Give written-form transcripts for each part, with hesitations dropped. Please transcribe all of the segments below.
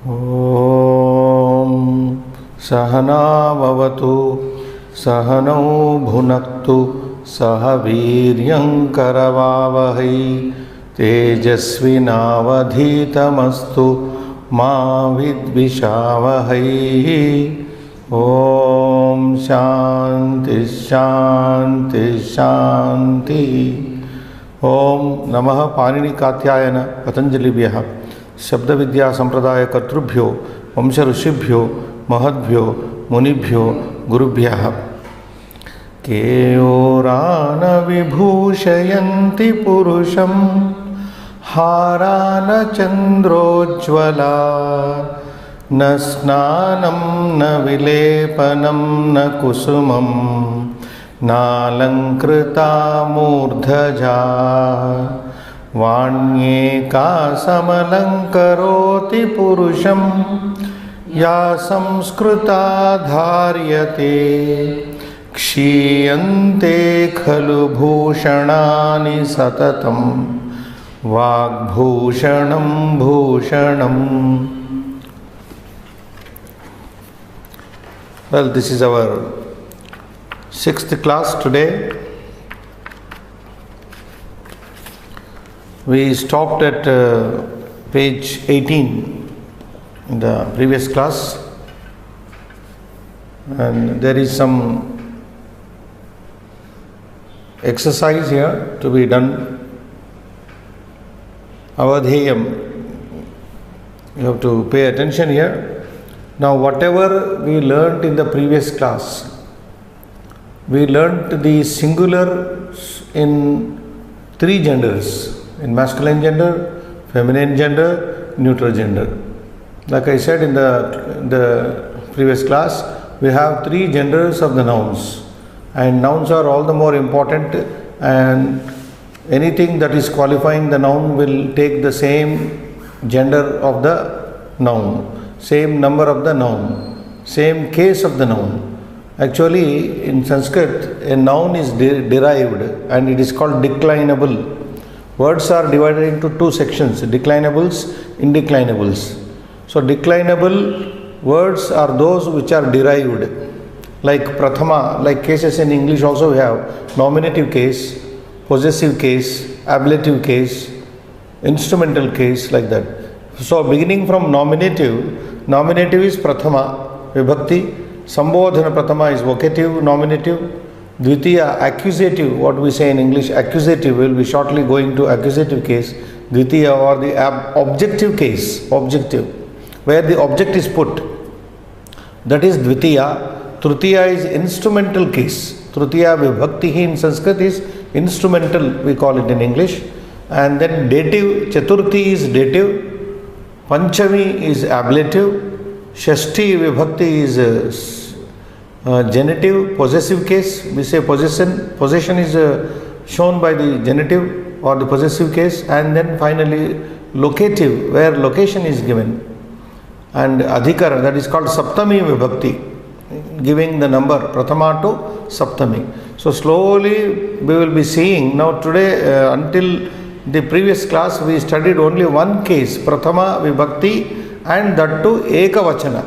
ॐ सहनाववतु सहनौ भुनक्तु सह वीर्यं करवावहै तेजस्विनावधीतमस्तु मा विद्विषावहै। ॐ शान्ति शान्ति शान्ति। ॐ नमः पाणिनिकात्यायन पतञ्जलिभ्यः शब्द विद्या संप्रदाय कर्तृभ्यो वंश ऋषिभ्यो महद्भ्यो मुनिभ्यो गुरुभ्यः। केयोरान विभूषयन्ति पुरुषं हारान चन्द्रोज्ज्वला न स्नानं न विलेपनं न कुसुमं नालङ्कृता मूर्धजा वाण्येका समलङ्करोति पुरुषं या संस्कृता धार्यते क्षीयन्ते खलु भूषणानि सततं वाग्भूषणं भूषणम्। Well, this is our 6th class today. We stopped at page 18 in the previous class, and there is some exercise here to be done. Avadheyam, you have to pay attention here. Now, whatever we learnt in the previous class, we learnt the singular in 3 genders: in masculine gender, feminine gender, neutral gender. Like I said in the previous class, we have 3 genders of the nouns, and nouns are all the more important, and anything that is qualifying the noun will take the same gender of the noun, same number of the noun, same case of the noun. Actually, in Sanskrit, a noun is derived and it is called declinable. Words are divided into 2 sections: declinables, indeclinables. So, declinable words are those which are derived, like prathama, like cases in English also we have nominative case, possessive case, ablative case, instrumental case, like that. So, beginning from nominative is prathama, vibhakti, sambodhana prathama is vocative, nominative, dvitiya, accusative, what we say in English, accusative, will be shortly going to accusative case, dvitiya, or the objective case, objective, where the object is put, that is dvitiya. Tritiya is instrumental case. Tritiya vibhakti in Sanskrit is instrumental, we call it in English. And then dative, chaturthi is dative, panchami is ablative, shashti vibhakti is genitive, possessive case. We say possession is shown by the genitive or the possessive case. And then finally locative, where location is given. And adhikara, that is called saptami vibhakti, giving the number prathama to saptami. So slowly we will be seeing. Now today until the previous class we studied only one case, prathama vibhakti, and that too ekavachana,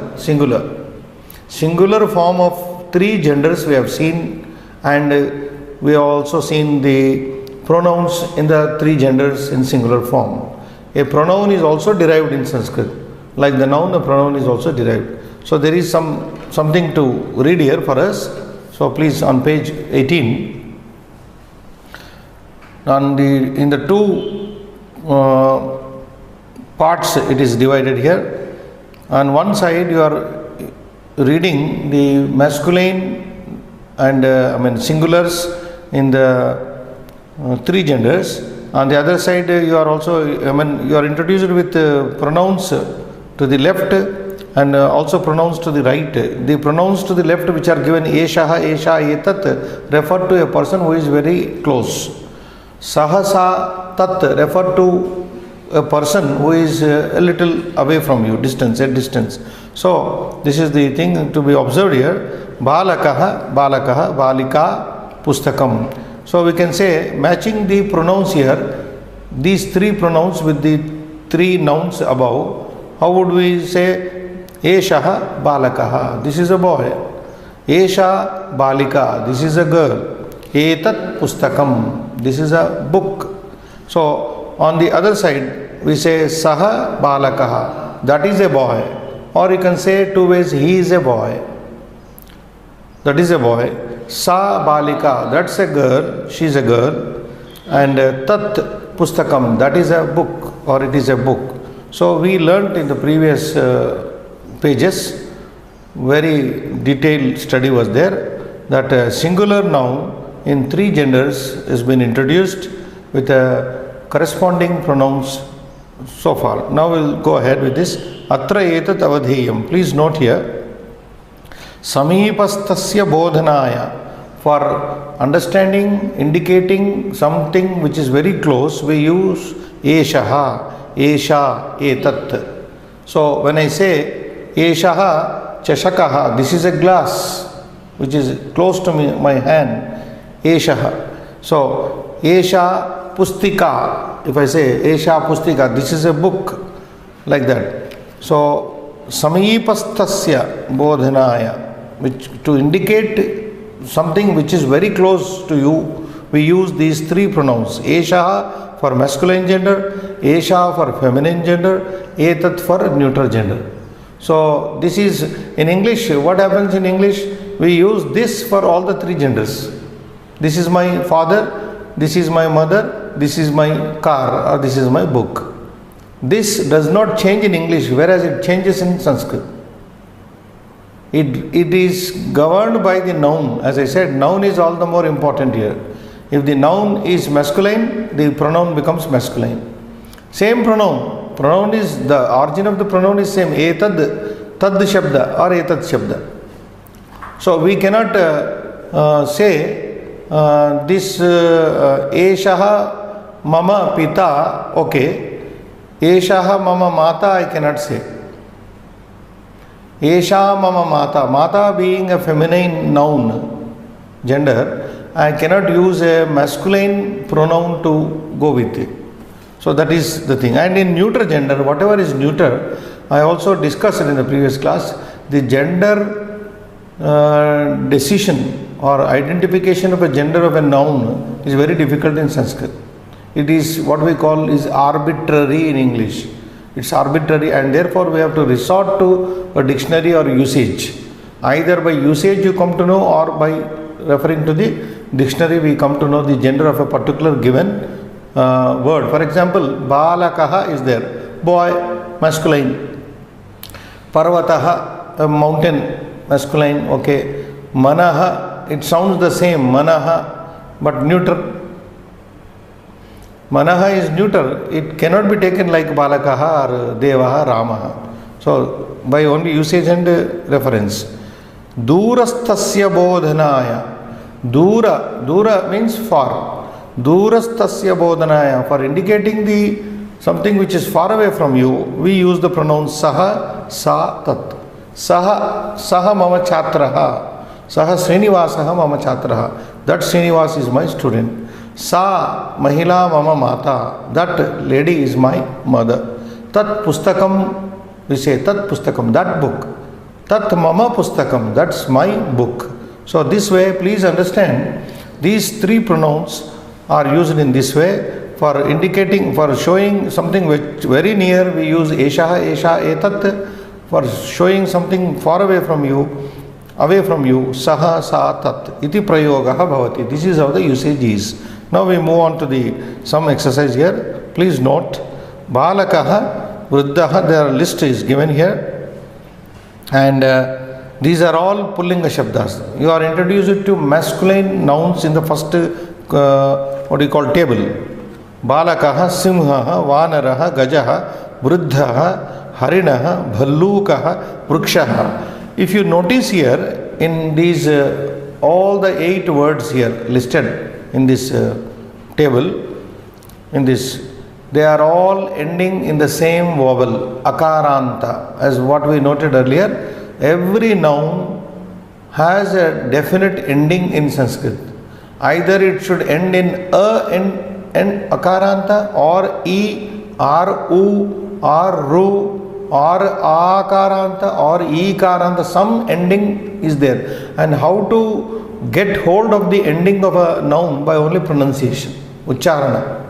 singular form of 3 genders we have seen, and we have also seen the pronouns in the 3 genders in singular form. A pronoun is also derived in Sanskrit, like the noun, the pronoun is also derived. So there is something to read here for us. So please, on page 18, in the 2 parts it is divided here. On one side you are reading the masculine and singulars in the 3 genders. On the other side you are also you are introduced with pronouns to the left and also pronouns to the right. The pronouns to the left which are given eshaha, esha, etat refer to a person who is very close. Sahasa, tat refer to a person who is a little away from you, at distance. So this is the thing to be observed here. Balakaha, balika, pustakam. So we can say, matching the pronouns here, these three pronouns with the three nouns above, How would we say Eshaha Balakaha? This is a boy. Esha Balika. This is a girl. Etat Pustakam. This is a book. So on the other side we say Saha Balakaha. That is a boy. Or you can say two ways, he is a boy. That is a boy. Sa Balika. That's a girl. She is a girl. And Tat Pustakam. That is a book, or it is a book. So we learnt in the previous pages, very detailed study was there, that a singular noun in three genders has been introduced with a corresponding pronouns so far. Now we'll go ahead with this. Atra etat avadheyam. Please note here, Samipastasya bodhanaya. For understanding, indicating something which is very close, we use Eshaha, Esha, Etat. So when I say Eshaha Chashakaha, this is a glass which is close to me, my hand. Eshaha. So Esha Pustika. If I say Esha Pustika, this is a book, like that. So Samipastasya bodhanaya, which to indicate something which is very close to you, we use these three pronouns. Esha for masculine gender, Esha for feminine gender, Etat for neutral gender. So this is in English. What happens in English? We use this for all the three genders. This is my father, this is my mother, this is my car, or this is my book. This does not change in English, whereas it changes in Sanskrit. It is governed by the noun. As I said, noun is all the more important here. If the noun is masculine, the pronoun becomes masculine. Same pronoun. Pronoun is, the origin of the pronoun is same. Etad, tad shabda or etat shabda. So we cannot say this Eshaha mama pita, okay. Eshaha mama mata, I cannot say. Esha mama mata. Mata being a feminine noun, gender, I cannot use a masculine pronoun to go with it. So that is the thing. And in neuter gender, whatever is neuter, I also discussed it in the previous class, the gender decision or identification of a gender of a noun is very difficult in Sanskrit. It is what we call is arbitrary in English. It's arbitrary, and therefore we have to resort to a dictionary or usage. Either by usage you come to know, or by referring to the dictionary we come to know the gender of a particular given word. For example, Balakaha is there, boy, masculine. Parvataha, a mountain, masculine, okay. Manaha, it sounds the same, Manaha, but neuter. Manaha is neuter, it cannot be taken like Balakaha or Devaha, Ramaha. So, by only usage and reference. Durastasya bodhanaya. Dura means far. Durastasya bodhanaya. For indicating the something which is far away from you, we use the pronoun Saha, Sa, Tat. Saha mama chatraha. Saha Srinivasaha mama chatraha. That Srinivas is my student. Sa Mahila Mama Mata, that lady is my mother. Tat Pustakam, we say Tat Pustakam, that book. Tat Mama Pustakam, that's my book. So this way, please understand, these three pronouns are used in this way for indicating, for showing something which very near, we use Esha, Esha, Etat. For showing something far away from you, Saha, Sa, Tat. Iti prayogaha bhavati. This is how the usage is. Now we move on to some exercise here. Please note, Balakaha, Vruddhaha, their list is given here. And these are all Pullinga Shabdas. You are introduced to masculine nouns in the first, table. Balakaha, Simhaha, Vanaraha, Gajaha, Vruddhaha, Harinaha, Bhallukaha, Vrukshaha. If you notice here, in these, all the 8 words here listed, in this table, they are all ending in the same vowel, akaranta. As what we noted earlier, every noun has a definite ending in Sanskrit. Either it should end in a and akaranta, or e, r, u, r, ru, or akaranta or ikaranta, some ending is there. And how to get hold of the ending of a noun? By only pronunciation, ucharana.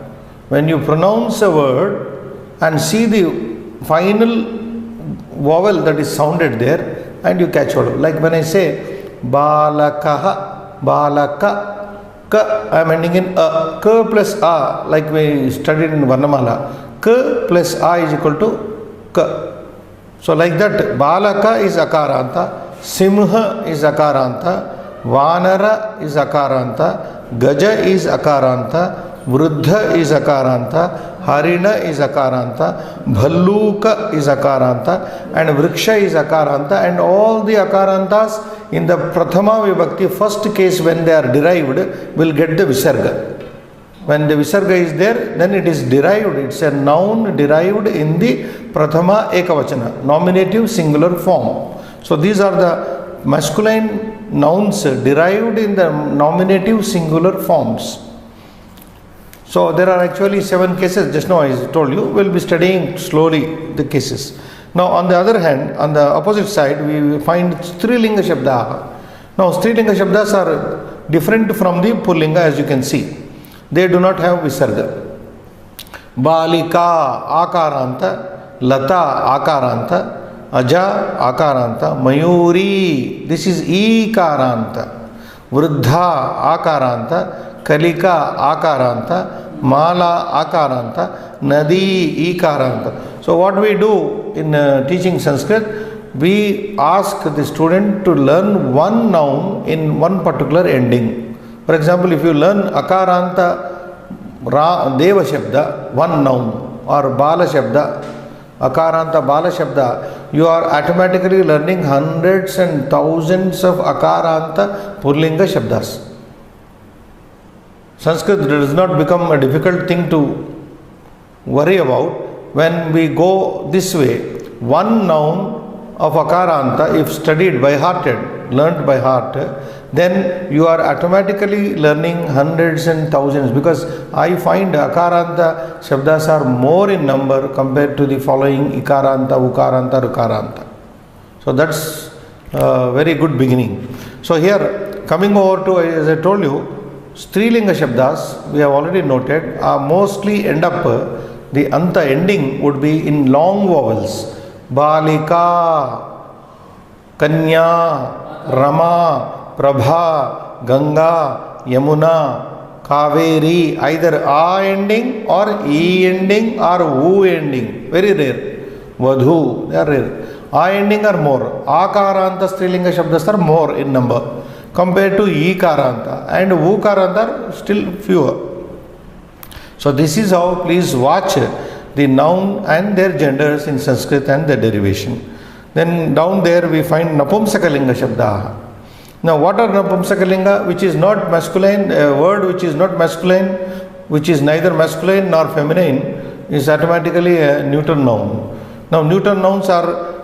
When you pronounce a word and see the final vowel that is sounded there, and you catch hold of. Like when I say balakaha, balaka, ka, I am ending in a. Ka plus a, like we studied in Varnamala. Ka plus a is equal to ka. So like that, balaka is akaranta, simha is akaranta, vanara is akaranta, gaja is akaranta, vruddha is akaranta, harina is akaranta, bhalluka is akaranta, and vriksha is akaranta, and all the akarantas in the prathama vibhakti, first case when they are derived, will get the visarga. When the visarga is there, then it is derived. It's a noun derived in the prathama ekavachana, nominative singular form. So these are the masculine nouns derived in the nominative singular forms. So there are actually 7 cases. Just now I told you, we'll be studying slowly the cases. Now on the other hand, on the opposite side, we find Strilinga Shabdaha. Now Strilinga Shabdas are different from the Pullinga, as you can see. They do not have visarga. Balika akaranta, lata akaranta, aja akaranta, mayuri, this is ikaranta, vruddha akaranta, kalika akaranta, mala akaranta, nadi ikaranta. So what we do in teaching Sanskrit, we ask the student to learn one noun in one particular ending. For example, if you learn akaranta deva shabda, one noun, or bala shabda, akaranta bala shabda, you are automatically learning hundreds and thousands of akaranta pullinga shabdas. Sanskrit does not become a difficult thing to worry about when we go this way. One noun of akaranta, if studied by hearted, learnt by heart, then you are automatically learning hundreds and thousands, because I find akaranta shabdas are more in number compared to the following ikaranta, ukaranta, rukaranta. So that's a very good beginning. So here, coming over to, as I told you, Strilinga Shabdas, we have already noted, are mostly end up, the anta ending would be in long vowels. Balika, Kanya, Rama, Prabha, Ganga, Yamuna, Kaveri, either A ending or E ending or U ending. Very rare. Vadhu, they are rare. A ending are more. Akaranta Strilinga Shabdas are more in number compared to Ikaranta, and Ukaranta are still fewer. So this is how, please watch the noun and their genders in Sanskrit and their derivation. Then down there we find Napumsakalinga Shabdaha. Now what are Napumsakalinga? Which is not masculine, a word which is not masculine, which is neither masculine nor feminine, is automatically a neuter noun. Now neuter nouns are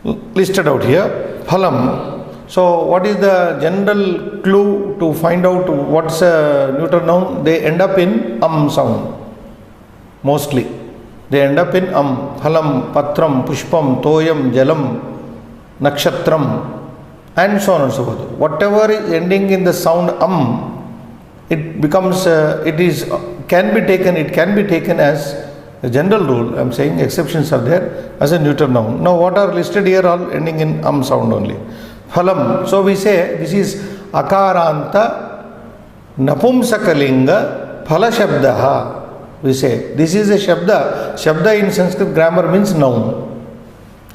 listed out here. Phalam. So what is the general clue to find out what's a neuter noun? They end up in sound. Mostly. They end up in phalam, patram, pushpam, toyam, jalam, nakshatram, and so on and so forth. Whatever is ending in the sound it becomes, it can be taken as a general rule. I am saying exceptions are there, as a neuter noun. Now what are listed here all ending in sound only. Phalam. So we say this is akaranta napumsakalinga phala shabdaha. We say this is a shabda. Shabda in Sanskrit grammar means noun.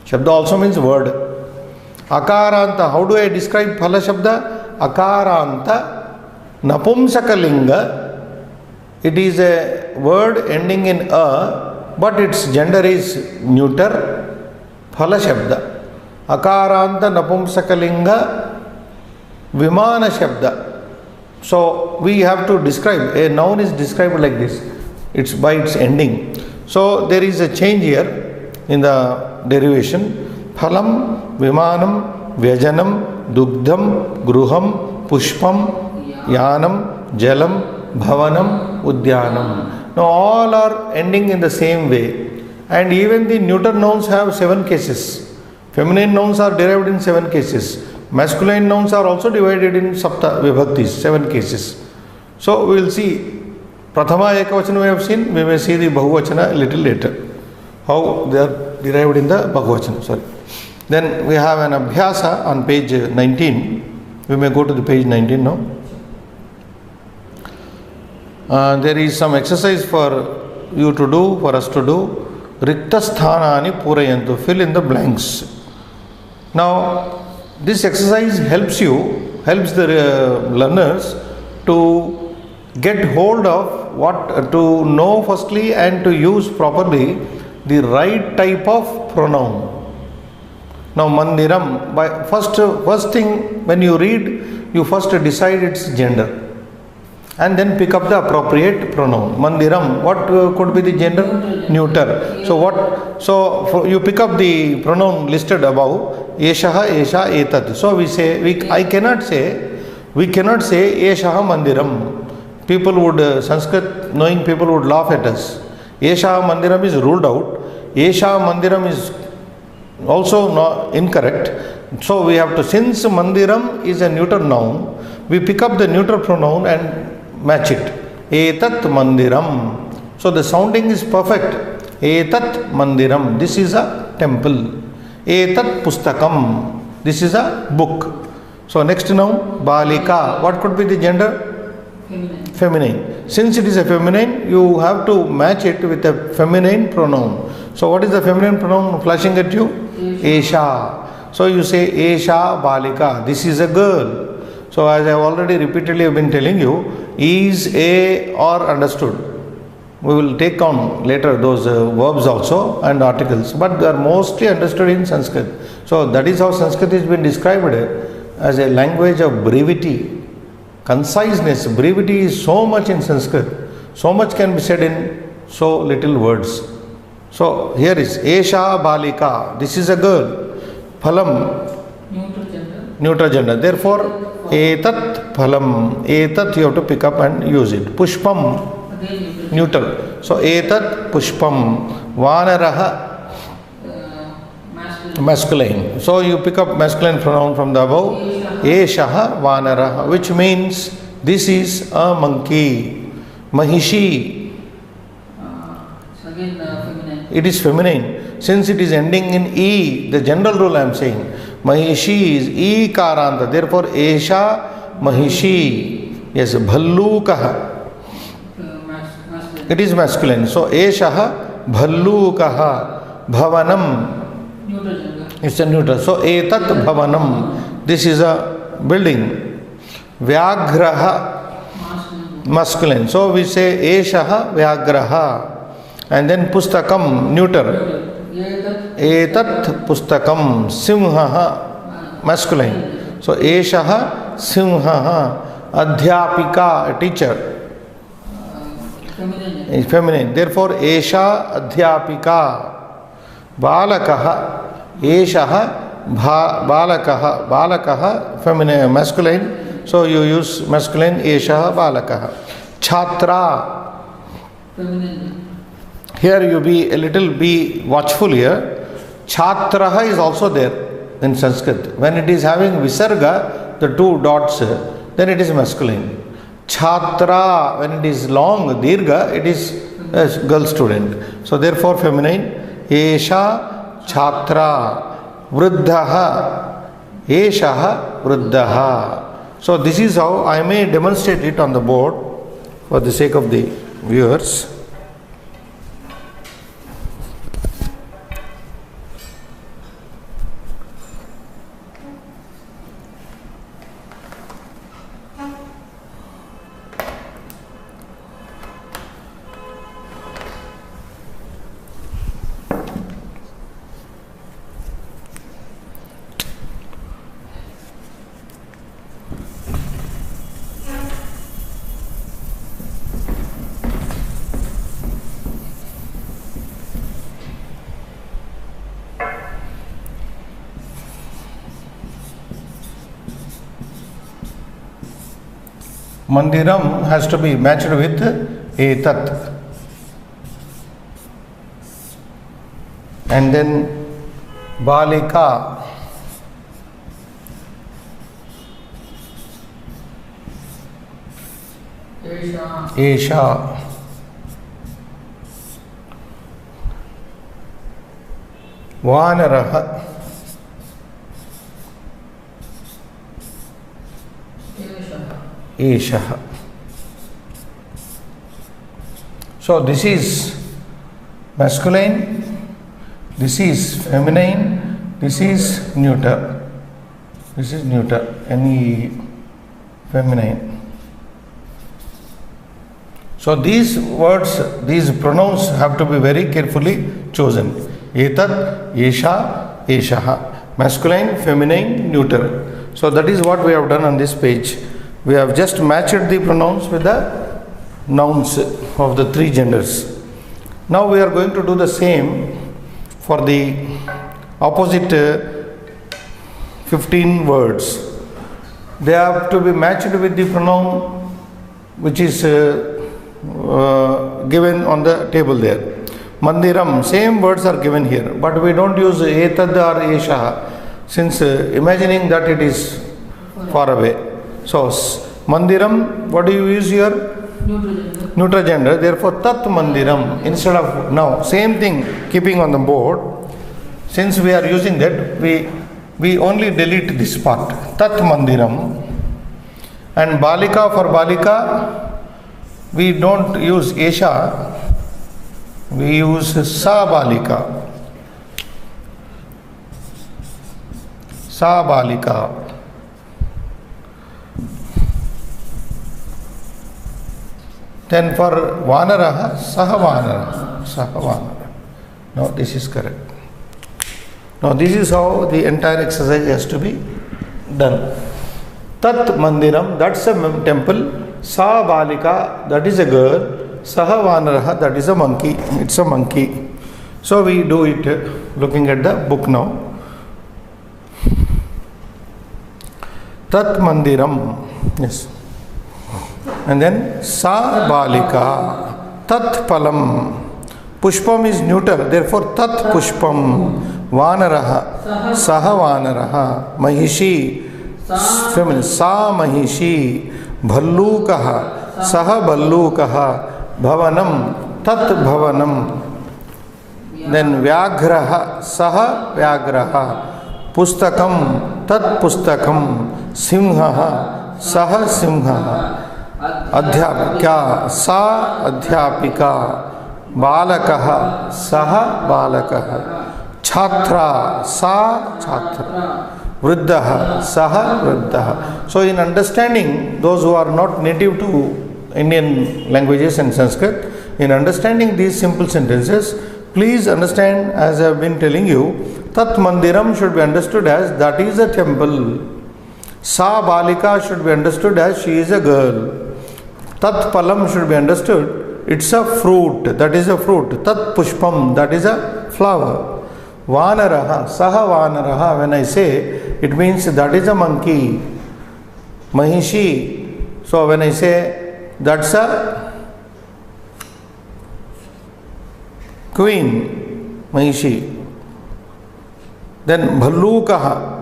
Shabda also means word. Akaranta. How do I describe phala shabda? Akaranta napumsakalinga. It is a word ending in a, but its gender is neuter. Phala shabda. Akaranta napumsakalinga vimana shabda. So we have to describe, a noun is described like this. It's by its ending. So there is a change here in the derivation. Phalam, vimanam, vyajanam, dugdham, gruham, pushpam, yanam, jalam, bhavanam, udyanam. Now all are ending in the same way. And even the neuter nouns have 7 cases. Feminine nouns are derived in 7 cases. Masculine nouns are also divided in Sapta Vibhaktis, 7 cases. So we will see Prathama Ekavachana we have seen, we may see the Bahuvachana a little later. How they are derived in the Bahuvachana. Sorry. Then we have an Abhyasa on page 19. We may go to the page 19 now. There is some exercise for you to do, for us to do. Rikta sthanani purayantu, fill in the blanks. Now, this exercise helps the learners to get hold of what to know firstly and to use properly the right type of pronoun. Now, mandiram, by first thing when you read, you first decide its gender and then pick up the appropriate pronoun. Mandiram, what could be the gender? Neuter. So you pick up the pronoun listed above. Eshaha, esha, etat. So we cannot say eshaha mandiram. People would, Sanskrit knowing people would laugh at us. Eshaha mandiram is ruled out. Eshaha mandiram is also not incorrect. So we have to, since mandiram is a neuter noun, we pick up the neuter pronoun and match it. Etat mandiram. So the sounding is perfect. Etat mandiram. This is a temple. Etat pustakam. This is a book. So next noun, balika. What could be the gender? Feminine. Since it is a feminine, you have to match it with a feminine pronoun. So what is the feminine pronoun flashing at you? Esha. So you say Esha balika. This is a girl. So as I have already repeatedly been telling you, is, a, or understood. We will take on later those verbs also and articles, but they are mostly understood in Sanskrit. So that is how Sanskrit has been described as a language of brevity, conciseness. Brevity is so much in Sanskrit. So much can be said in so little words. So here is Esha balika. This is a girl. Phalam. Neuter gender. Therefore, etat phalam. Etat you have to pick up and use it. Pushpam. Neuter. So etat pushpam. Vanaraha. Masculine. So you pick up masculine pronoun from the above. Eshaha vanaraha, which means this is a monkey. Mahishi. It is feminine. Since it is ending in E, the general rule I am saying, Mahishi is E karanta. Therefore, Esha Mahishi. Yes, Bhallukaha. It is masculine. So, Eshaha Bhallukaha. Bhavanam. It's a neuter. So, Etat Bhavanam. This is a building. Vyagraha. Masculine. So, we say Eshaha Vyagraha. And then Pustakam, neuter. Etat Pustakam. Simhaha. Masculine. So, Eshaha Simhaha. Adhyapika, a teacher. Is feminine. Therefore, Esha Adhyapika. Balakaha. Eshaha Balakaha. Balakaha, feminine, masculine. So, you use masculine. Eshaha Balakaha. Chhatra. Here you be watchful here. Chhatraha is also there in Sanskrit. When it is having visarga, the 2 dots, then it is masculine. Chhatra, when it is long, dirgha, it is a girl student. So therefore feminine. Esha chhatra. Vruddhaha. Eshaha vruddhaha. So this is how I may demonstrate it on the board for the sake of the viewers. Mandiram has to be matched with etat. and then balika, esha, vanaraha, esha. So this is masculine, this is feminine, this is neuter. This is neuter, any feminine. So these words, these pronouns have to be very carefully chosen. Etat, esha, eshaha. Masculine, feminine, neuter. So that is what we have done on this page. We have just matched the pronouns with the nouns of the three genders. Now we are going to do the same for the opposite 15 words. They have to be matched with the pronoun which is given on the table there. Mandiram, same words are given here, but we don't use etad or esha, since imagining that it is far away. So mandiram, what do you use here? Neuter gender. Therefore tat mandiram, instead of, now same thing keeping on the board, since we are using that, we only delete this part, tat mandiram. And balika, for balika we don't use esha, we use sa balika. Sa balika. Then for vanaraha, saha vanaraha. Saha vanaraha. No, this is correct. Now this is how the entire exercise has to be done. Tat mandiram, that's a temple. Sa balika, that is a girl. Saha vanaraha, that is a monkey. It's a monkey. So we do it looking at the book now. Tat mandiram. Yes. And then sa balika, tat palam. Pushpam is neuter, therefore tat pushpam. Vanaraha, saha vanaraha. Mahishi, feminine, sa mahishi. Bhallukaha, saha bhallukaha. Bhavanam, tat bhavanam. Then vyagraha, saha vyagraha. Pustakam, tat pustakam. Simhaha, saha simhaha. Adhyapika, sa adhyapika. Balakaha, saha balakaha. Chhatra, sa chhatra. Vriddaha, saha vriddaha. So in understanding, those who are not native to Indian languages and Sanskrit, in understanding these simple sentences, please understand, as I have been telling you, tat mandiram should be understood as that is a temple. Sa balika should be understood as she is a girl. Tat palam should be understood, it's a fruit, that is a fruit. Tat pushpam, that is a flower. Vanaraha, saha vanaraha, when I say, it means that is a monkey. Mahishi, so when I say that's a queen, Mahishi. Then bhallukaha.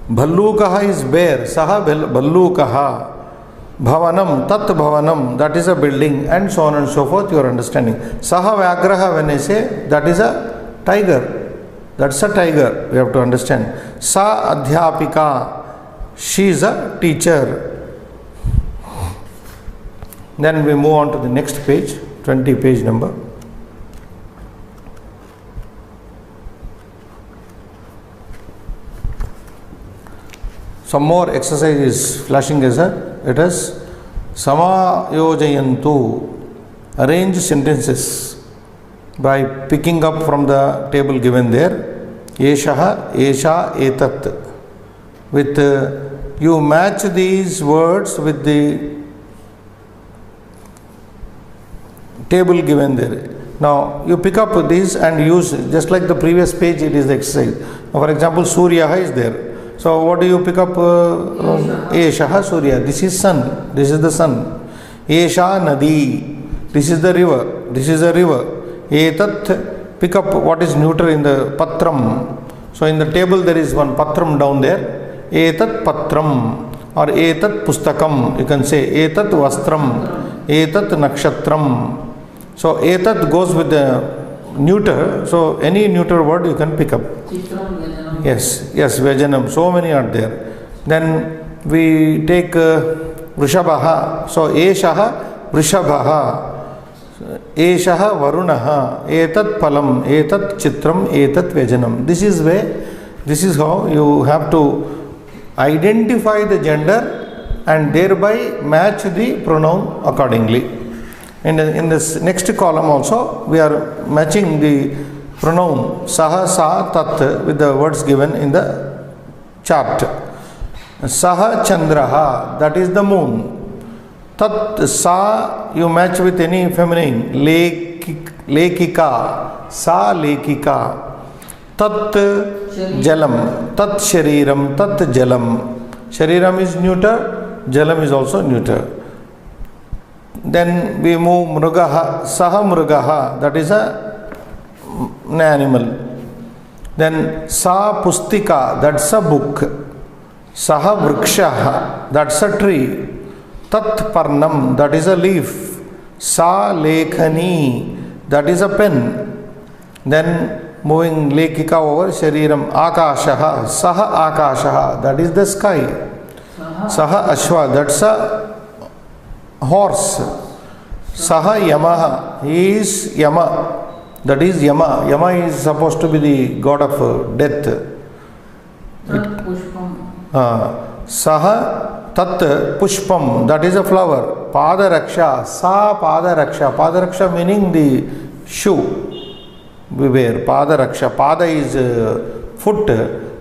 Bhallukaha is bear, saha bhallukaha. Bhavanam, tat bhavanam, that is a building, and so on and so forth, you are understanding. Saha vyagraha, when I say, that is a tiger. That's a tiger, we have to understand. Sa adhyapika, she is a teacher. Then we move on to the next page, 20 page number. Some more exercise is flashing as it is Samayojayantu. Arrange sentences by picking up from the table given there. Eshaha, esha, etat. With you match these words with the table given there. Now you pick up these and use, just like the previous page, it is the exercise. Now, for example, Suryaha is there. So what do you pick up? Eshaha Surya, this is sun, this is the sun. Esha Nadi, this is the river, this is a river. Etat, pick up what is neuter in the patram. So in the table there is one patram down there. Etat patram or etat pustakam. You can say etat vastram, etat nakshatram. So etat goes with the neuter. So any neuter word you can pick up. Yes, yes, Vajanam. So many are there. Then we take Vrishabhaha. So Eshaha Vrishabhaha. Eshaha Varunaha, Etat Palam, Etat Chitram, Etat Vajanam. This is how you have to identify the gender and thereby match the pronoun accordingly. And in this next column also, we are matching the pronoun Saha, Sa, Tat with the words given in the chart. Saha Chandraha, that is the moon. Tat Sa you match with any feminine. Lekika, Sa Lekika. Tat Jalam, Tat Shariram, Tat Jalam. Shariram is neuter, Jalam is also neuter. Then we move Mrugaha, Saha Mrugaha, that is an animal. Then Sa Pustika, that's a book. Saha Vrikshaha, that's a tree. Tat Parnam, that is a leaf. Sa Lekhani, that is a pen. Then moving Lekika over, Shariram, Akashaha, Saha Akashaha, that is the sky. Saha Ashwa, that's a horse. Saha Yamaha, he is Yama, that is Yama. Yama is supposed to be the god of death. Saha Tat Pushpam, that is a flower. Pada Raksha, Sa Pada Raksha. Pada Raksha meaning the shoe we wear. Pada Raksha. Pada is foot.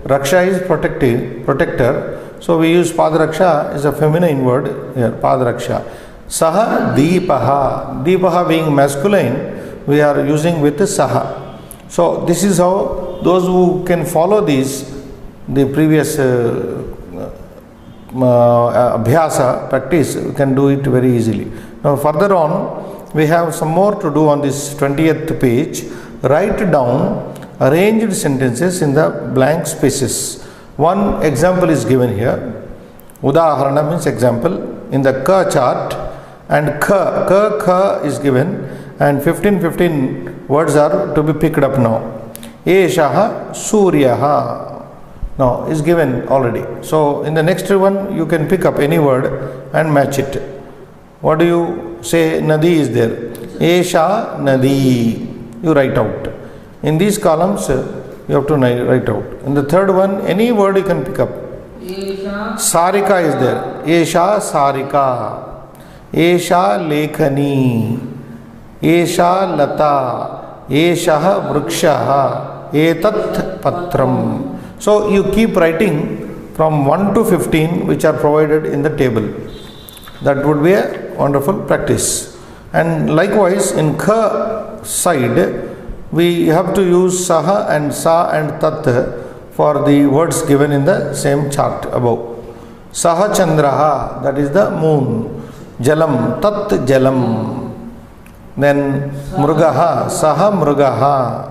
Raksha is protector. So we use Pada Raksha is a feminine word here. Pada Raksha. Saha Deepaha. Deepaha being masculine, we are using with Saha. So this is how those who can follow these, the previous abhyasa practice, you can do it very easily. Now further on, we have some more to do on this 20th page. Write down arranged sentences in the blank spaces. One example is given here. Udaharana means example. In the Ka chart, and Ka is given, and 15 words are to be picked up now. Eshaha Suryaha. Now is given already. So in the next one you can pick up any word and match it. What do you say? Nadi is there. Esha Nadi. You write out. In these columns you have to write out. In the third one, any word you can pick up. Sarika is there. Esha Sarika. Esha Lekhani. Esha Lata. Esha Vrikshaha. Etat Patram. So you keep writing from 1 to 15 which are provided in the table. That would be a wonderful practice. And likewise in Kha side, we have to use Saha and Sa and Tat for the words given in the same chart above. Saha Chandraha, that is the moon. Jalam, Tat Jalam. Then Mrugaha, Saha Mrugaha.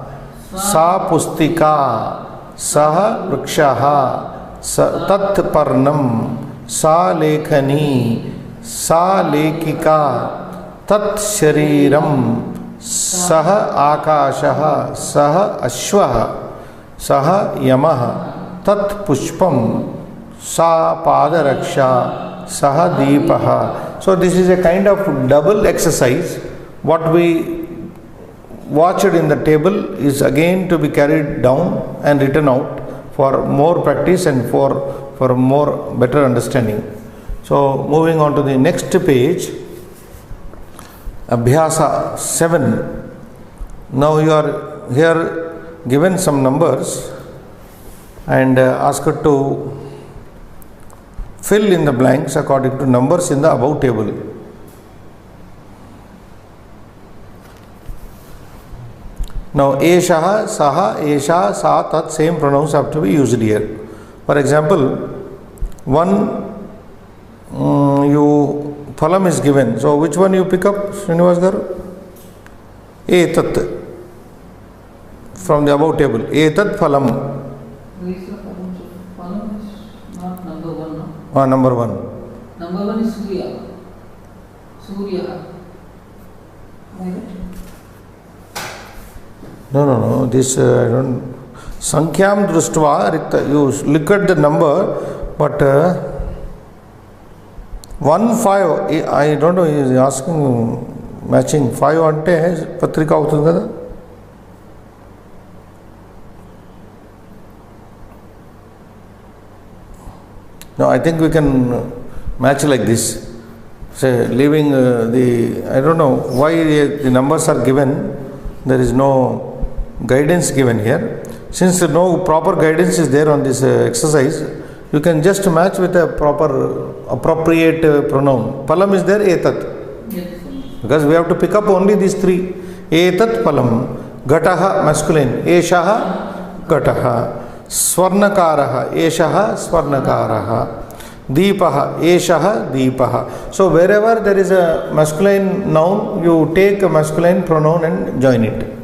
Sa Pustika. Saha Vrikshaha, Tat Parnam, Sa Lekhani, Sa Lekika, Tat Shariram, Saha Akashaha, Saha Ashwaha, Saha Yamaha, Tat Pushpam, Sa Pada Raksha, Saha Deepaha. So this is a kind of double exercise. What we watched in the table is again to be carried down and written out for more practice and for more better understanding. So moving on to the next page, Abhyasa 7. Now you are here given some numbers and asked to fill in the blanks according to numbers in the above table. Now, Eshaha, Saha, Esha, Sa, Tat, same pronouns have to be used here. For example, one phalam is given. So, which one you pick up, Srinivas Garu? Etat. from the above table. Etat phalam. Phalam is not number one, no? Number one. Number one is Surya. Surya. No. This I don't. Sankyam društva rikta. You look at the number, but 1 5. I don't know. He is asking matching 5 ante patrika avutundi kada. No, I think we can match like this. Say, leaving I don't know why the numbers are given. There is no guidance given here. Since no proper guidance is there on this exercise, you can just match with a proper, appropriate pronoun. Palam is there, etat. Yes. Because we have to pick up only these three. Etat palam. Gataha masculine. Eshaha gataha. Swarnakaraha. Eshaha swarnakaraha. Deepaha. Eshaha deepaha. So wherever there is a masculine noun, you take a masculine pronoun and join it.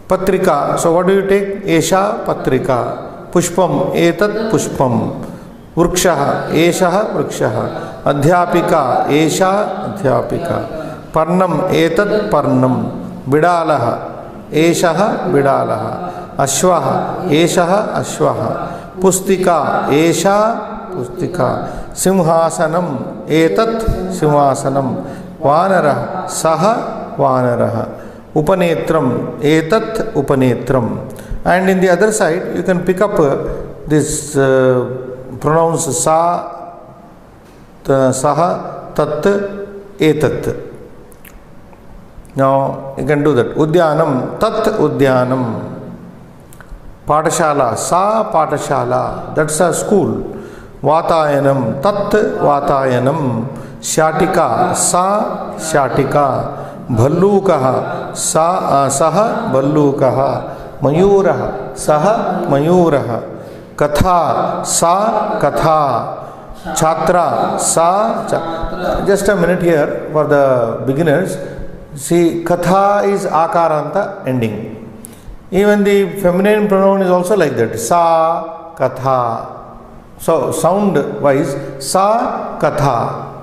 Patrika. So what do you take? Esha patrika. Pushpam. Etat pushpam. Vrikshaha. Eshaha vrikshaha. Adhyapika. Esha adhyapika. Parnam. Etat parnam. Bidalaha. Eshaha bidalaha. Ashvaha. Eshaha ashvaha. Pustika. Esha pustika. Simhasanam. Etat simhasanam. Vanaraha. Saha vanaraha. Upanetram, etat upanetram. And in the other side, you can pick up this pronouns sa, saha, tat, etat. Now you can do that. Udyanam, tat udyanam. Patashala, sa patashala. That's a school. Vatayanam, tat vatayanam. Shatika, sa shatika. Bhallukaha, saha bhallukaha. Mayuraha, saha mayuraha. Katha, sa katha. Chatra, sa chatra. Just a minute here for the beginners. See, katha is akaranta ending. Even the feminine pronoun is also like that. Sa katha. So sound wise, sa katha.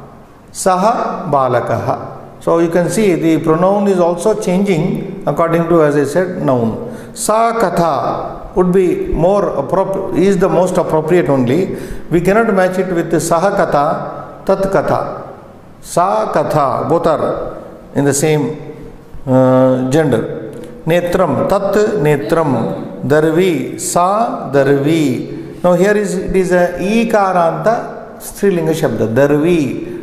Saha balakaha. So you can see the pronoun is also changing according to, as I said, noun. Sa katha would be more appropriate, is the most appropriate only. We cannot match it with saha katha, tat katha. Sa katha, both are in the same gender. Netram, tat netram. Darvi, sa darvi. Now here it is a ikaranta strilinga shabda. Darvi.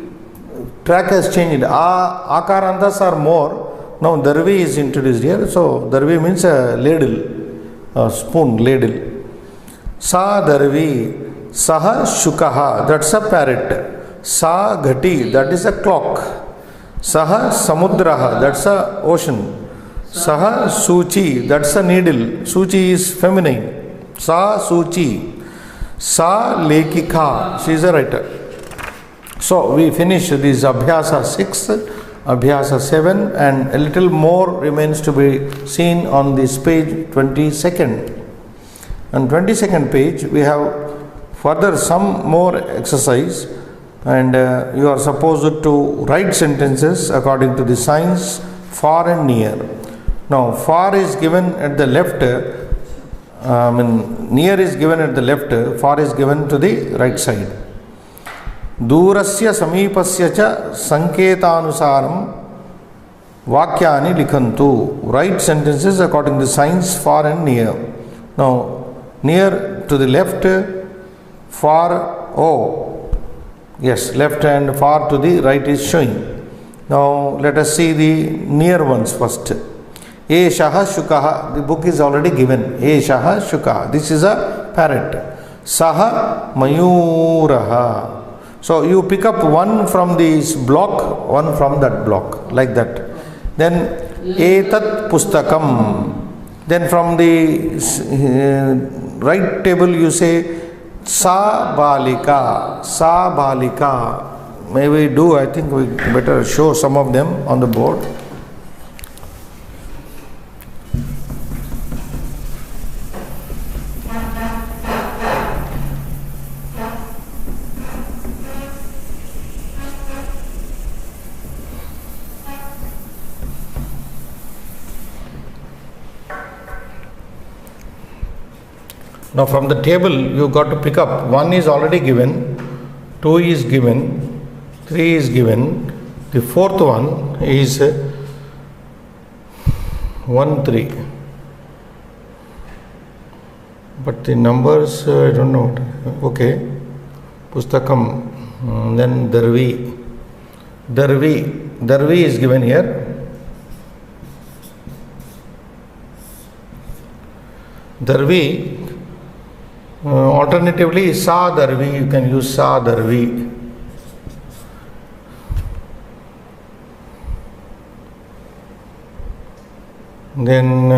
Track has changed. Akarantas are more. Now darvi is introduced here. So darvi means a ladle, a spoon, ladle. Sa darvi, saha shukaha, that's a parrot. Sa ghati, that is a clock. Saha samudraha, that's a ocean. Saha suchi, that's a needle. Suchi is feminine. Sa suchi. Sa lekika, she is a writer. So we finish this Abhyasa 6, Abhyasa 7, and a little more remains to be seen on this page 22nd. On 22nd page we have further some more exercise, and you are supposed to write sentences according to the signs far and near. Now far is given at the left, near is given at the left, far is given to the right side. दूरस्य समीपस्य च संकेतानुसारं वाक्यानि लिखन्तु. Write sentences according to signs far and near. Now near to the left, far, yes, left and far to the right is showing. Now let us see the near ones first. Eshaha shukaha, the book is already given. Eshaha shukaha, this is a parrot. Saha mayuraha. So you pick up one from this block, one from that block, like that. Then etat pustakam. Then from the right table you say sa balika, sa balika. May we do, I think we better show some of them on the board. Now from the table you got to pick up. 1 is already given, 2 is given, 3 is given. The fourth one is 1, 3. But the numbers, I don't know. Okay. Pustakam. Then Darvi. Darvi is given here. Darvi. Alternatively, Sa Darvi. You can use Sa Darvi. Then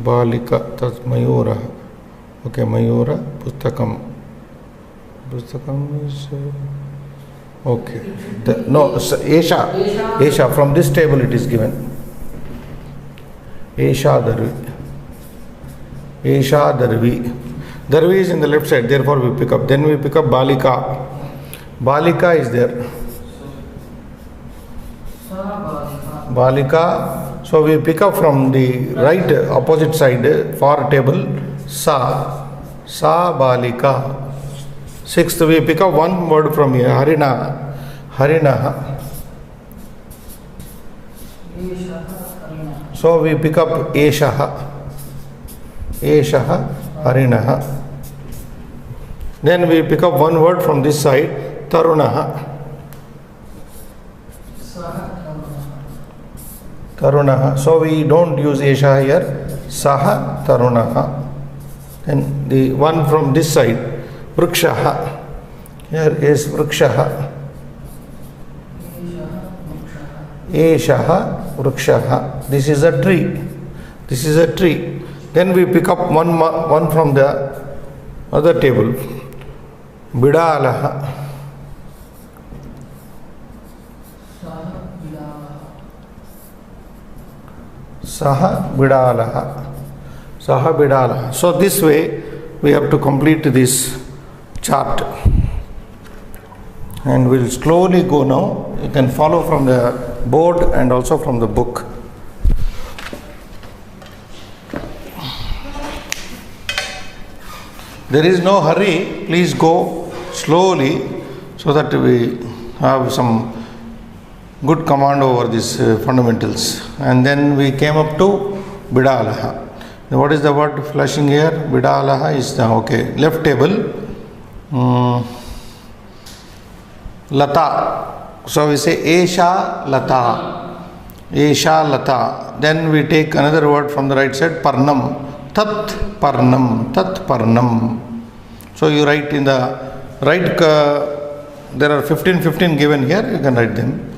Balika, that's Mayura. Okay, Mayura, Pustakam. Pustakam is okay. No, Esha. From this table it is given. Esha Darvi. Esha Darvi. Darvi is in the left side, therefore we pick up. Then we pick up Balika. Balika is there. Balika. So we pick up from the right opposite side, far table, Sa. Sa Balika. Sixth, we pick up one word from here, Harina. Harinaha. So we pick up Eshaha. Eshaha, Harinaha. Then we pick up one word from this side, Tarunaha. Tarunaha. So we don't use Esha here. Saha Tarunaha. And the one from this side, Vrikshaha. Here is Vrikshaha. Eshaha Vrikshaha. This is a tree. This is a tree. Then we pick up one from the other table. Bidalaha. Saha Bidalaha. Saha Bidalaha. So this way we have to complete this chart. And we'll slowly go now. You can follow from the board and also from the book. There is no hurry. Please go slowly so that we have some good command over these fundamentals. And then we came up to Bidalaha. What is the word flashing here? Bidalaha is the, okay, left table. Lata. So we say Esha Lata. Esha Lata. Then we take another word from the right side, Parnam. Tat Parnam. Tat Parnam. So you write in the right, there are 15 given here, you can write them.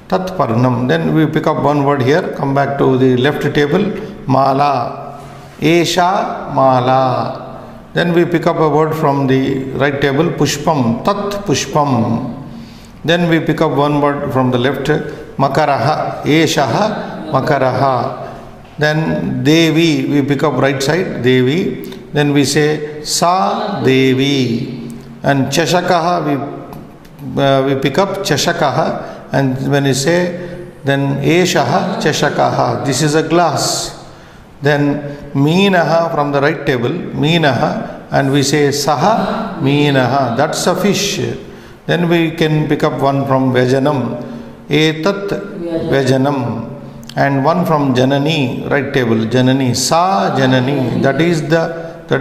Tat Parnam. Then we pick up one word here, come back to the left table, Mala. Esha Mala. Then we pick up a word from the right table, Pushpam. Tat Pushpam. Then we pick up one word from the left, Makaraha. Eshaha Makaraha. Then Devi, we pick up right side, Devi. Then we say Sa Devi. And Chashakaha, we pick up Chashakaha. And when we say, then Eshaha Chashakaha. This is a glass. Then Meenaha from the right table, Meenaha. And we say Saha Meenaha. That's a fish. Then we can pick up one from Vajanam, Etat Vajanam. And one from Janani, right table, Janani, Sa Janani, that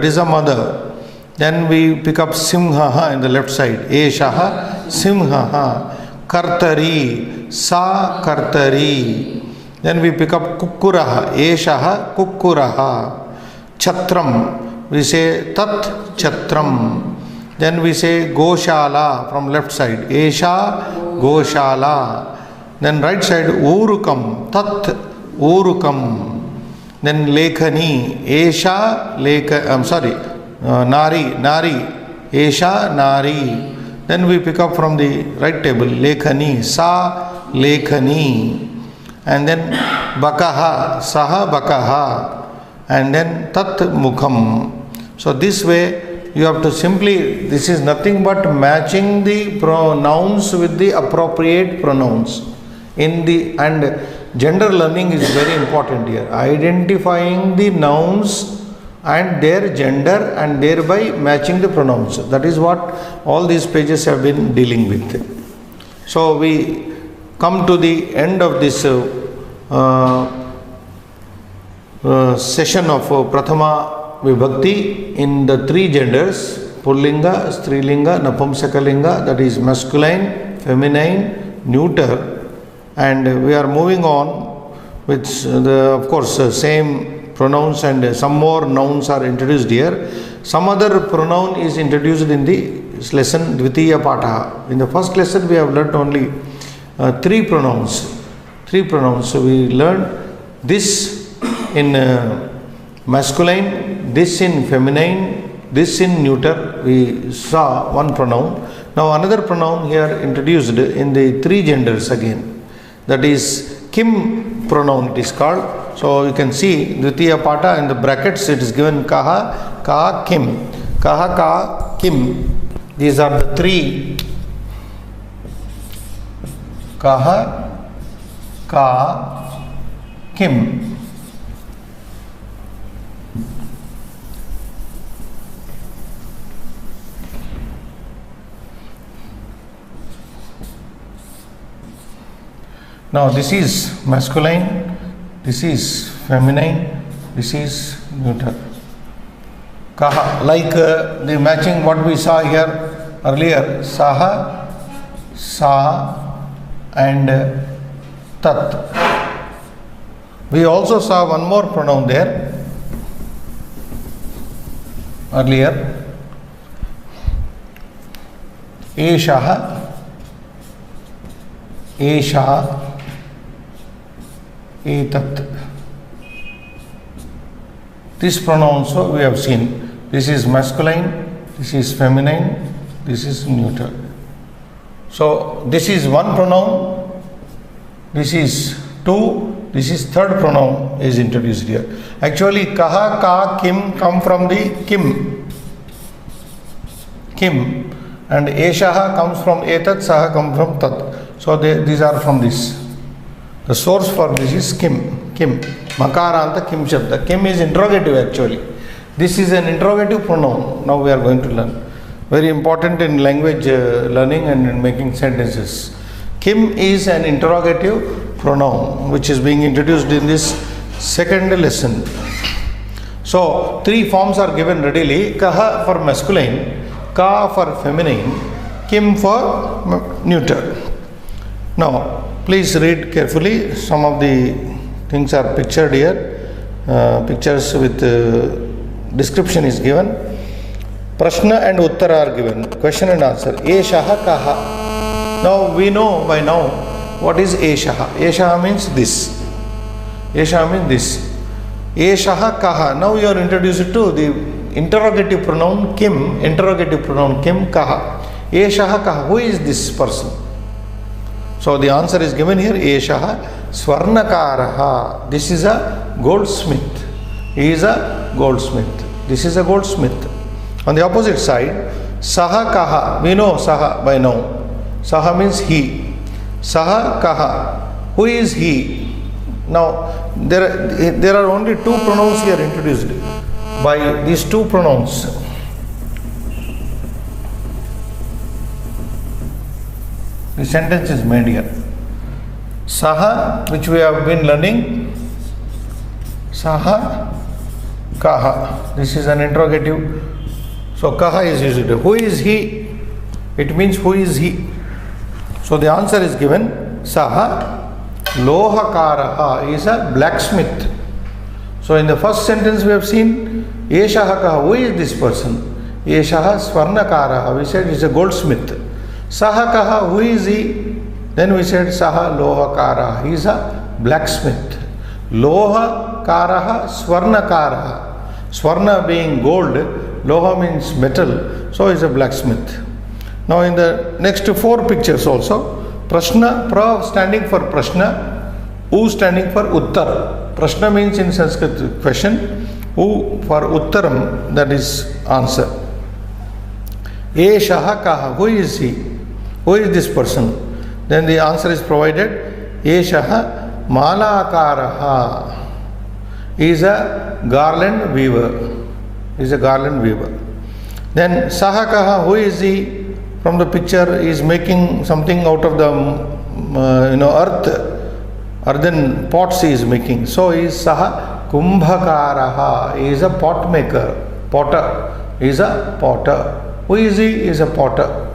is a mother. Then we pick up Simhaha in the left side, Eshaha Simhaha. Kartari, Sa Kartari. Then we pick up Kukkuraha, Eshaha Kukkuraha. Chatram, we say Tat Chatram. Then we say Goshala from left side, Esha Goshala. Then right side, Urukam, Tat Urukam. Then Lekhani, Esha Nari, Esha Nari. Then we pick up from the right table, Lekhani, Sa Lekhani. And then Bakaha, Saha Bakaha. And then Tat Mukham. So this way you have to simply, this is nothing but matching the pronouns with the appropriate pronouns. And gender learning is very important here. Identifying the nouns and their gender and thereby matching the pronouns. That is what all these pages have been dealing with. So we come to the end of this session of Prathama Vibhakti in the three genders, Pullinga, Strilinga, Napumsakalinga, that is masculine, feminine, neuter, and we are moving on with of course same pronouns, and some more nouns are introduced here. Some other pronoun is introduced in the lesson Dvitiya Patha. In the first lesson we have learnt only three pronouns. So we learned this in masculine, this in feminine, this in neuter. We saw one pronoun. Now another pronoun here introduced in the three genders again. That is Kim pronoun it is called. So you can see Dvitiya Patha in the brackets it is given Kaha, Ka, Kim. Kaha, Ka, Kim. These are the three. Kaha, Ka, Kim. Now this is masculine, this is feminine, this is neuter. Kaha, like the matching what we saw here earlier, Saha, Sa and Tat. We also saw one more pronoun there earlier, Eshaha, Esha, Etat. This pronoun also we have seen. This is masculine, this is feminine, this is neuter. So this is one pronoun, this is two, this is third pronoun is introduced here. Actually Kaha, Ka, Kim come from the Kim. Kim. And Eshaha comes from Etat, Saha comes from Tat. So these are from this. The source for this is Kim. Kim. Makaranta Kim Shabda. Kim is interrogative actually. This is an interrogative pronoun. Now we are going to learn. Very important in language learning and in making sentences. Kim is an interrogative pronoun which is being introduced in this second lesson. So three forms are given readily. Kaha for masculine, Ka for feminine, Kim for neuter. Now please read carefully. Some of the things are pictured here. Pictures with description is given. Prashna and Uttara are given. Question and answer. Eshaha Kaha. Now we know by now what is Eshaha. Eshaha means this. Eshaha means this. Eshaha Kaha. Now you are introduced to the interrogative pronoun Kim. Interrogative pronoun Kim Kaha. Eshaha Kaha. Who is this person? So the answer is given here. Eshaha Swarnakaraha. This is a goldsmith. He is a goldsmith. This is a goldsmith. On the opposite side, Saha Kaha. We know Saha by now. Saha means he. Saha Kaha. Who is he? Now there are only two pronouns here introduced by these two pronouns. The sentence is made here. Saha, which we have been learning. Saha Kaha. This is an interrogative. So Kaha is used. Who is he? It means who is he? So the answer is given. Saha Lohakaraha is a blacksmith. So in the first sentence we have seen Eshaha Kaha. Who is this person? Eshaha Swarnakaraha. We said is a goldsmith. Saha Kaha. Who is he? Then we said Saha Lohakaraha. He is a blacksmith. Loha Karaha Swarnakaraha. Swarna being gold, Loha means metal, so is a blacksmith. Now in the next four pictures also, Prashna, Pra standing for Prashna, U standing for Uttar. Prashna means in Sanskrit question, U for Uttaram, that is answer. Eshaha Kaha. Who is he? Who is this person? Then the answer is provided. Eshaha Malakaraha. He is a garland weaver. is a garland weaver. Then Sahakaha, who is he? From the picture, is making something out of the earthen pots he is making. So he is Saha Kumbhakaraha. He is a pot maker, potter. He is a potter. Who is he? He is a potter.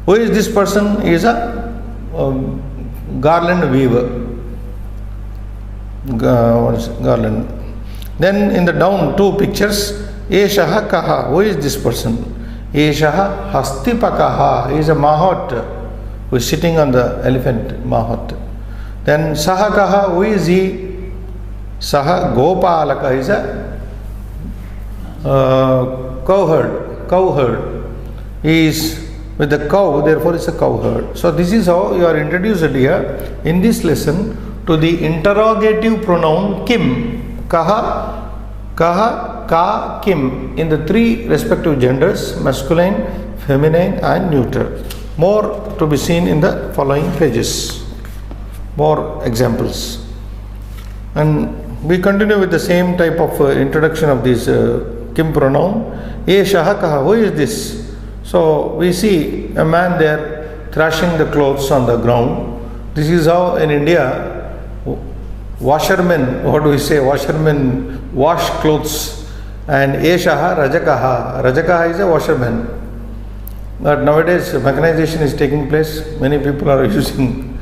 Who is this person? He is a garland weaver. Garland. Then in the down two pictures, Eshaha Kaha. Who is this person? Eshaha Hastipakaha. He is a Mahot who is sitting on the elephant Mahot. Then Sahakaha. Who is he? Saha Gopalaka. He is a cowherd. He is with the cow, therefore it's a cowherd. So this is how you are introduced here in this lesson to the interrogative pronoun kim, kaha, ka, kim, in the three respective genders, masculine, feminine and neuter. More to be seen in the following pages. More examples. And we continue with the same type of introduction of this kim pronoun. Eshaha kaha. Who is this? So we see a man there thrashing the clothes on the ground. This is how in India washermen, what do we say, washermen wash clothes. And Eshaha Rajakaha. Rajakaha is a washerman. But nowadays mechanization is taking place. Many people are using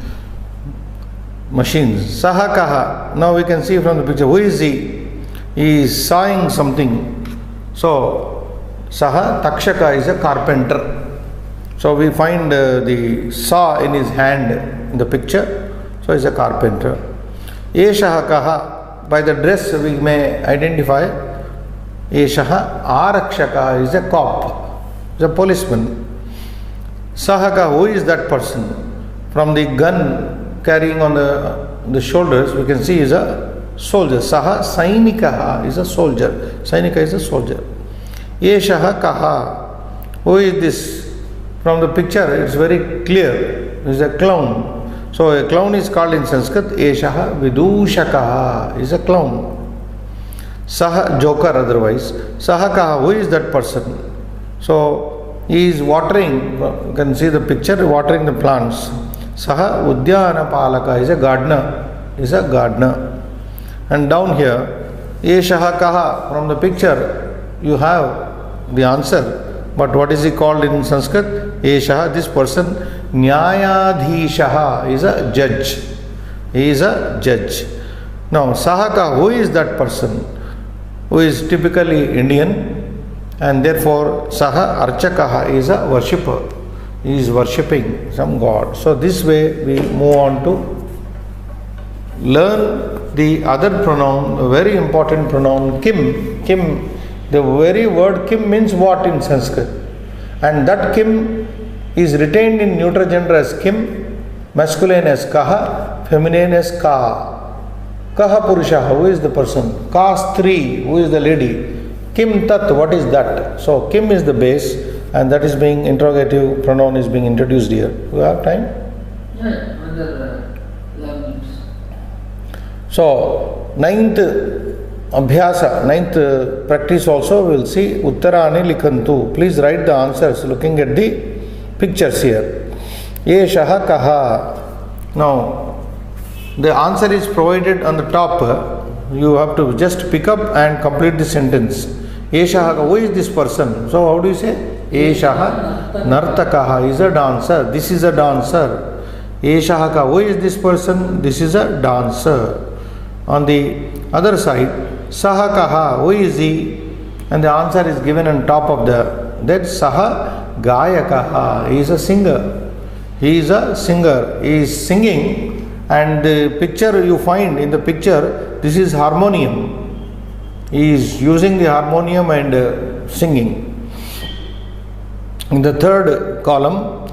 machines. Sahakaha. Now we can see from the picture, who is he? He is sawing something. So Saha Takshaka is a carpenter. So we find the saw in his hand in the picture. So he is a carpenter. Eshaha Kaha. By the dress we may identify. Eshaha Arakshaka is a cop, is a policeman. Sahaka, who is that person? From the gun carrying on the shoulders, we can see is a soldier. Saha Sainikaha is a soldier. Sainika is a soldier. Eshaha Kaha. Who is this? From the picture it is very clear. It is a clown. So a clown is called in Sanskrit Eshaha Vidushakaha, is a clown. Saha Joker otherwise. Saha Kaha. Who is that person? So he is watering, you can see the picture, watering the plants. Saha Udyana Palaka is a gardener. Is a gardener. And down here, Eshaha Kaha, from the picture you have the answer. But what is he called in Sanskrit? Eshaha, this person, Nyayadhishaha, is a judge. He is a judge. Now, Sahaka, who is that person? Who is typically Indian, and therefore Saha Archakaha is a worshipper. He is worshipping some god. So this way we move on to learn the other pronoun, a very important pronoun, kim. Kim, the very word kim means what in Sanskrit? And that kim is retained in neuter gender as kim, masculine as kaha, feminine as ka. Kaha Purushaha, who is the person? Ka Stri, who is the lady? Kim Tat, what is that? So kim is the base, and that is being interrogative pronoun is being introduced here. Do you have time? Yeah, another 11 minutes. So, ninth Abhyasa, ninth practice also, we will see Uttarani Likhantu. Please write the answers looking at the pictures here. Eshaha Kaha. Now, the answer is provided on the top. You have to just pick up and complete the sentence. Eshaha, who is this person? So, how do you say? Eshaha Nartakaha is a dancer. This is a dancer. Eshaha, who is this person? This is a dancer. On the other side, Sahakaha, who is he? And the answer is given on top of that Saha Gayakaha. He is a singer. He is a singer. He is singing, and the picture you find in the picture, this is harmonium. He is using the harmonium and singing. In the third column,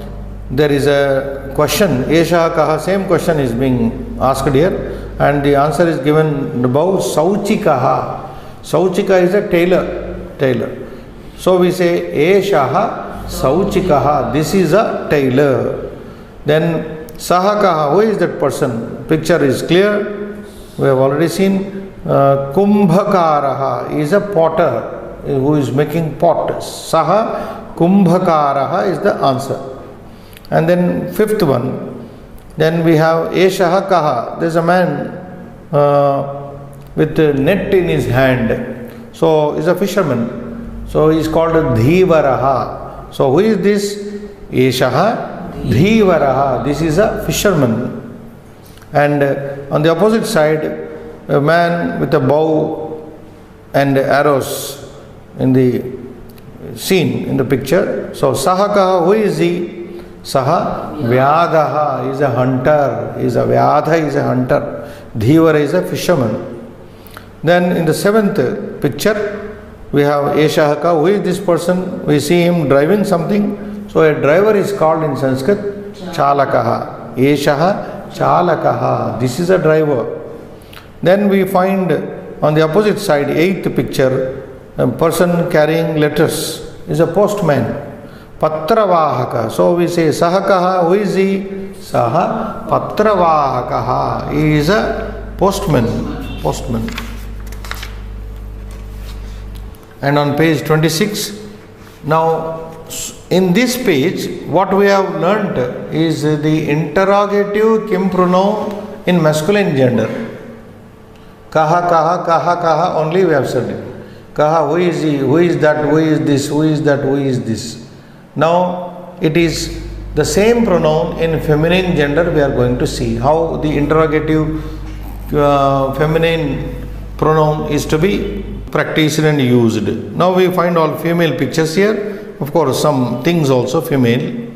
there is a question. Esha Kaha, same question is being asked here. And the answer is given above. Sauchikaha. Sauchika is a tailor. So we say Eshaha Sauchikaha. This is a tailor. Then Sahakaha. Who is that person? Picture is clear. We have already seen. Kumbhakaraha is a potter. who is making pot. Saha kumbhakaraha is the answer. And then fifth one, then we have Eshaha kaha. There is a man with a net in his hand. So he's a fisherman. So he is called Dhivaraha. So who is this? Eshaha Dhivaraha. This is a fisherman. And on the opposite side, a man with a bow and arrows in the scene, in the picture. So Sahakaha, who is he? Saha Vyadaha is a hunter. Is a Vyadha is a hunter. Dhivara is a fisherman. Then in the seventh picture, we have Eshahaka. Who is this person? We see him driving something. So a driver is called in Sanskrit Chalakaha. Eshaha Chalakaha. This is a driver. Then we find on the opposite side, eighth picture, a person carrying letters is a postman. Patravahaka. So we say Sahakaha. Who is he? Saha Patravahakaha. He is a postman. Postman. And on page 26, now in this page, what we have learnt is the interrogative kim pronoun in masculine gender. Kaha, kaha, kaha, kaha, only we have said it. Kaha, who is he, who is that, who is this, who is that, who is this. Now it is the same pronoun in feminine gender. We are going to see how the interrogative feminine pronoun is to be practiced and used. Now we find all female pictures here. Of course, some things also female.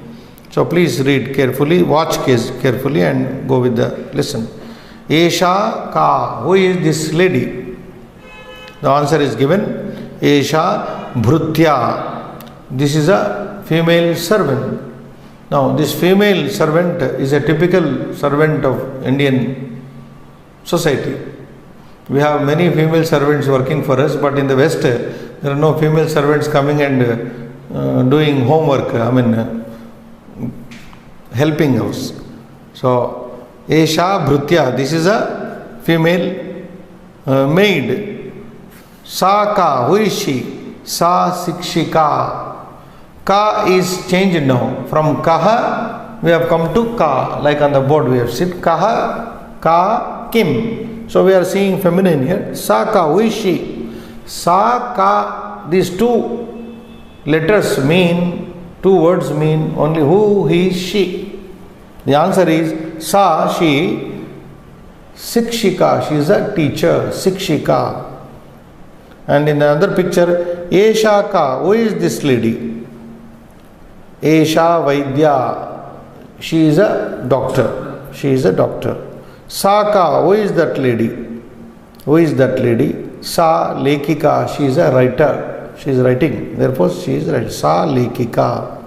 So please read carefully, watch carefully and go with the lesson. Esha ka. Who is this lady? The answer is given. Esha bhrutya. This is a female servant. Now this female servant is a typical servant of Indian society. We have many female servants working for us, but in the West there are no female servants coming and doing homework, helping us. So Esha bhrutya, this is a female maid. Sa ka, who is she? Sa sikshika. Ka is changed now. From kaha we have come to ka, like on the board we have seen kaha, ka, kim. So we are seeing feminine here. Sa ka, who is she? Sa ka, these two letters mean, two words mean only who, he, she. The answer is sa, she, sikshika, she is a teacher, sikshika. And in the other picture, Esha ka, who is this lady? Esha Vaidya, she is a doctor. She is a doctor. Saka, who is that lady? Who is that lady? Sa Lekika, she is a writer. She is writing. Therefore, she is right. Sa Lekika.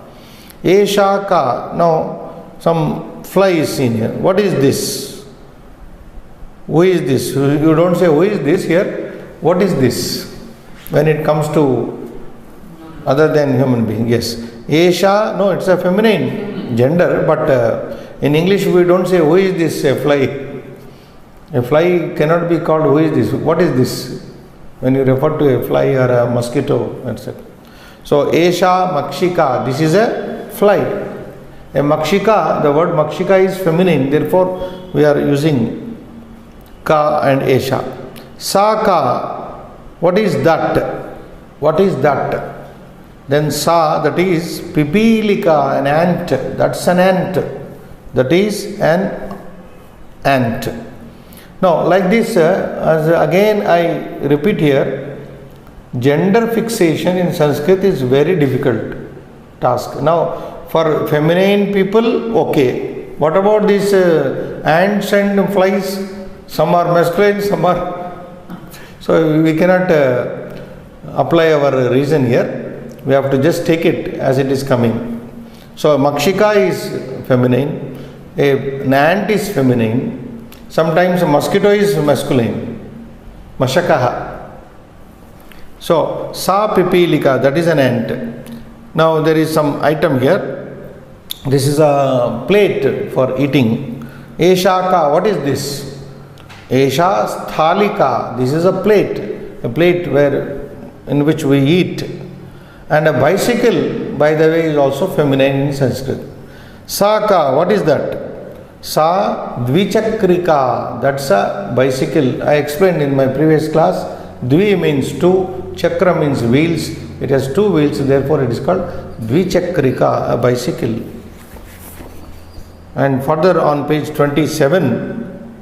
Esha ka. Now, some fly is seen here. What is this? Who is this? You don't say who is this here. What is this? When it comes to other than human being. Yes. Esha, no, it's a feminine gender, but in English we don't say who is this fly. A fly cannot be called who is this. What is this? When you refer to a fly or a mosquito, etc. So Esha Makshika, this is a fly. A Makshika, the word Makshika is feminine, therefore we are using Ka and Esha. Saka, what is that? What is that? Then Sa, that is Pipilika, an ant. That's an ant. That is an ant. Now, like this, as again I repeat here, gender fixation in Sanskrit is very difficult task. Now, for feminine people, okay. What about these ants and flies? Some are masculine, some are. So we cannot apply our reason here. We have to just take it as it is coming. So Makshika is feminine, an ant is feminine. Sometimes a mosquito is masculine. Mashakaha. So Sa Pipilika, that is an ant. Now there is some item here. This is a plate for eating. Eshaka, what is this? Esha Sthalika, this is a plate where in which we eat. And a bicycle, by the way, is also feminine in Sanskrit. Saka, what is that? Sa dvichakrika, that's a bicycle. I explained in my previous class. Dvi means two, chakra means wheels. It has two wheels, therefore it is called dvichakrika, a bicycle. And further on page 27,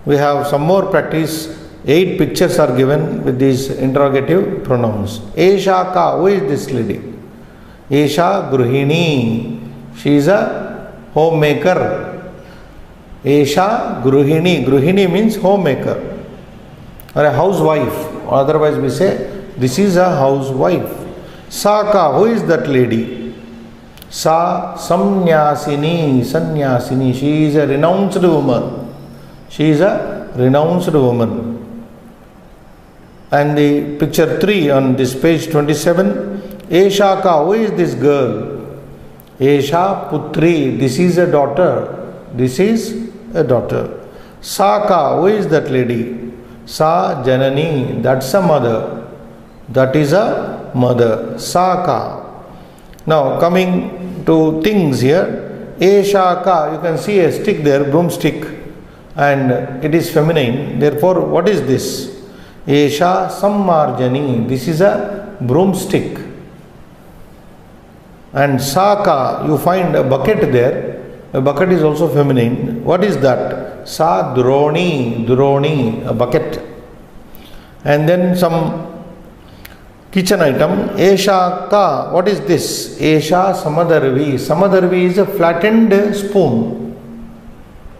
we have some more practice. 8 pictures are given with these interrogative pronouns. Esha ka, who is this lady? Esha gruhini, she is a homemaker. Esha gruhini, gruhini means homemaker or a housewife, or otherwise we say this is a housewife. Saka, who is that lady? Sa samnyasini, sannyasini, she is a renounced woman. She is a renounced woman. And the picture 3 on this page 27, Esha ka, who is this girl? Esha putri, this is a daughter. This is a daughter. Saka, who is that lady? Sa janani, that's a mother. That is a mother. Saka. Now coming to things here, Esha ka, you can see a stick there, broomstick, and it is feminine. Therefore, what is this? Esha sammarjani, this is a broomstick. And Saka, you find a bucket there. A bucket is also feminine. What is that? Sa droni, droni, a bucket. And then some kitchen item. Esha ka, what is this? Esha samadarvi. Samadarvi is a flattened spoon.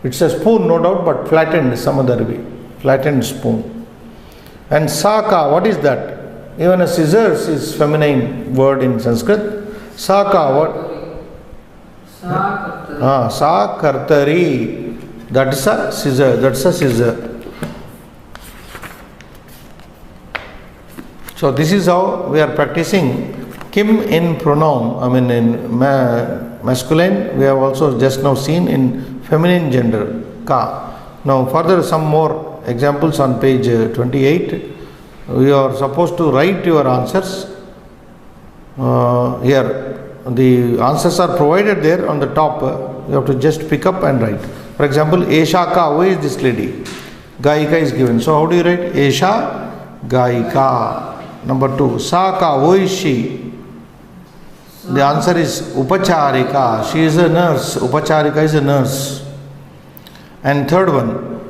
It's a spoon, no doubt, but flattened samadarvi. Flattened spoon. And Saka, what is that? Even a scissors is feminine word in Sanskrit. Saka, what? Sa kartari. That's a scissor. That's a scissor. So this is how we are practicing Kim in pronoun. I mean in masculine. We have also just now seen in feminine gender. Ka. Now further some more examples on page 28. We are supposed to write your answers. Here the answers are provided there on the top. You have to just pick up and write. For example, Esha ka, who is this lady? Gaika is given. So how do you write? Esha Gaika. Number 2. Saka, who is she? The answer is Upacharika. She is a nurse. Upacharika is a nurse. And third one,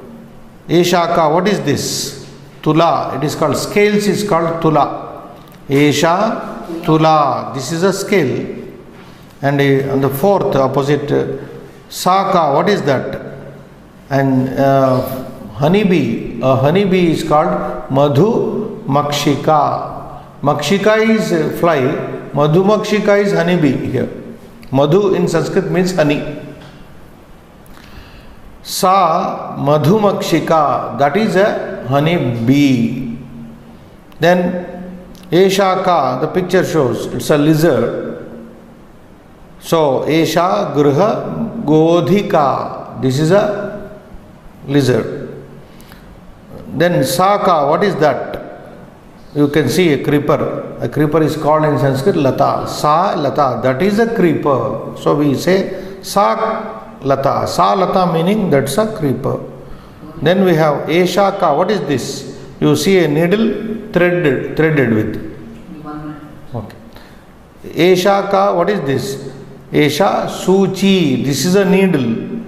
Eshaka, what is this? Tula. It is called, scales is called Tula. Esha Tula. This is a scale. And on the fourth opposite, Saka, what is that? And honeybee. A honeybee is called Madhu Makshika. Makshika is fly. Madhu Makshika is honeybee here. Madhu in Sanskrit means honey. Sa Madhumakshika, that is a honey bee. Then Eshaka, the picture shows, it's a lizard. So Esha Gruha Godhika, this is a lizard. Then Saka, what is that? You can see a creeper. A creeper is called in Sanskrit Lata. Sa Lata, that is a creeper. So we say Sa Lata. Sa Lata meaning that's a creeper. Then we have Eshaka. What is this? You see a needle threaded with. Okay. Eshaka. What is this? Esha Suchi. This is a needle.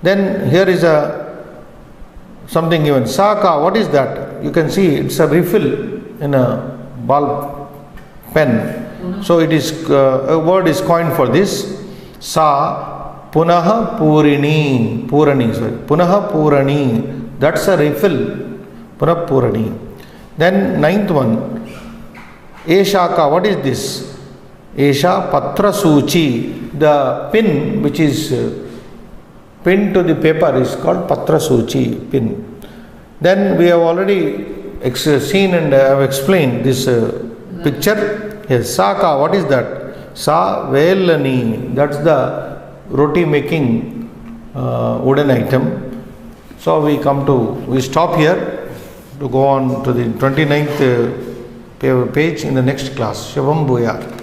Then here is a something given. Saka. What is that? You can see it's a refill in a ball pen. So it is a word is coined for this. Sa Punaha Purini. Purani, sorry. Punaha Purani. That's a refill. Punaha Purani. Then ninth one. Eshaka. What is this? Esha Patra Suchi. The pin which is pinned to the paper is called Patra Suchi pin. Then we have already seen and have explained this picture. Yes, Saka. What is that? Sa Velani. That's the roti making wooden item. So we stop here to go on to the 29th page in the next class. Shivam Bhuya.